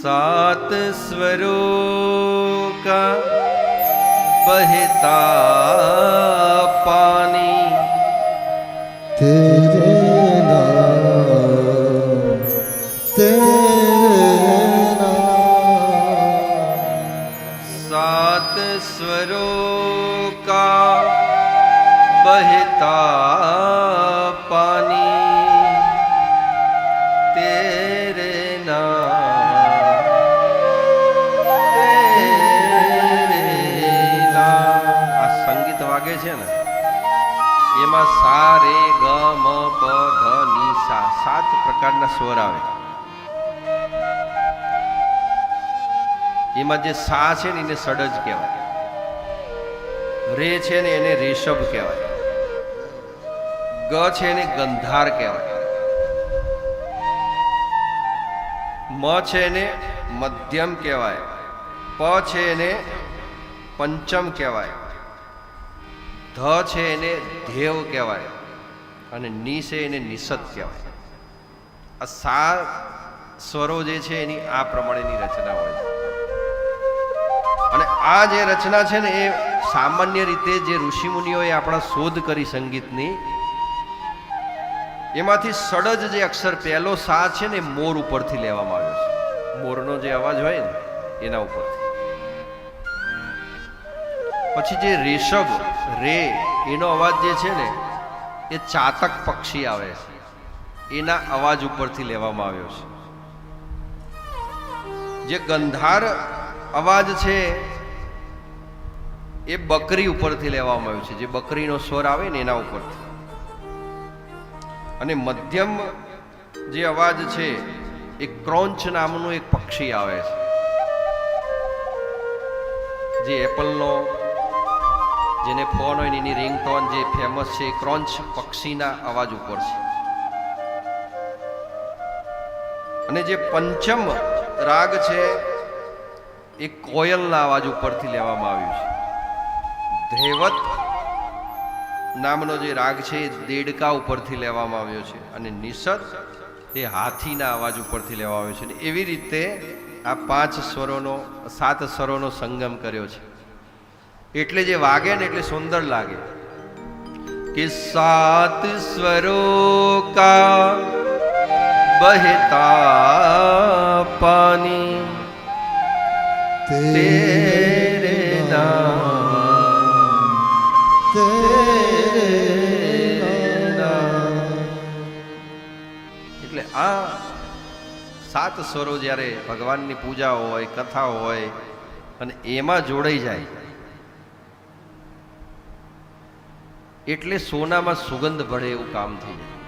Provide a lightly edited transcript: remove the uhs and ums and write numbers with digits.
सात स्वरों का बहता पानी तेरे नाम सात स्वरों का बहता पानी तेरे नाम आ संगीत वागे છે ને એમાં સા રે ગ મ પ ધ ની સા સાત પ્રકારના સ્વર આવે. એમાં જે સા છે ને એને સડજ કહેવાય, રે છે ને એને રેષભ કહેવાય, ગ છે એને ગંધાર કહેવાય, મ છે એને મધ્યમ કહેવાય, પ છે એને પંચમ કહેવાય, ધ છે એને ધેવ કહેવાય અને ની છે એને નિષદ કહેવાય. આ સા સ્વરો જે છે એની આ પ્રમાણેની રચના હોય છે. અને આ જે રચના છે ને એ સામાન્ય રીતે જે ઋષિમુનિઓએ આપણા શોધ કરી સંગીતની, એમાંથી સડજ જે અક્ષર પહેલો સા છે ને મોર ઉપરથી લેવામાં આવ્યો છે. મોરનો જે અવાજ હોય ને એના ઉપરથી. પછી જે રેષભ રે એનો અવાજ જે છે ને એ ચાતક પક્ષી આવે છે એના અવાજ ઉપરથી લેવામાં આવ્યો છે. જે ગંધાર અવાજ છે એ બકરી ઉપરથી લેવામાં આવ્યું છે, જે બકરીનો સ્વર આવે ને એના ઉપરથી. અને મધ્યમ જે અવાજ છે એ ક્રોંચ નામનું એક પક્ષી આવે છે, જે એપલનો જેને ફોન હોય એની રિંગટોન જે ફેમસ છે એ ક્રોંચ પક્ષીના અવાજ ઉપર છે. અને જે પંચમ રાગ છે એ કોયલના અવાજ ઉપરથી લેવામાં આવ્યું છે. ધૈવત નામનો જે રાગ છે એ દેડકા ઉપરથી લેવામાં આવ્યો છે. અને નિષદ એ હાથીના અવાજ ઉપરથી લેવામાં આવ્યો છે. અને એવી રીતે આ સાત સ્વરોનો સંગમ કર્યો છે. એટલે જે વાગે ને એટલે સુંદર લાગે કે સાત સ્વરો કા બહેતા પાની તેરે નામ એટલે આ સાત સ્વરો જ્યારે ભગવાનની પૂજા હોય, કથા હોય અને એમાં જોડાઈ જાય એટલે સોનામાં સુગંધ ભળે એવું કામ થઈ જાય.